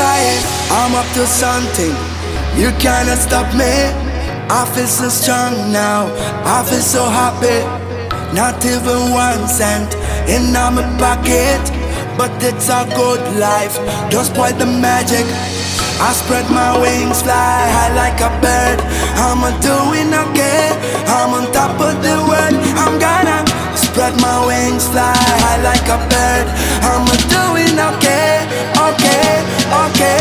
flying, I'm up to something. You cannot stop me. I feel so strong now, I feel so happy. Not even 1 cent in my pocket, but it's a good life. Don't spoil the magic. I spread my wings, fly high like a bird. I'm doing okay, I'm on top of the world. I'm gonna spread my wings, fly high like a bird. I'm doing okay, okay, okay.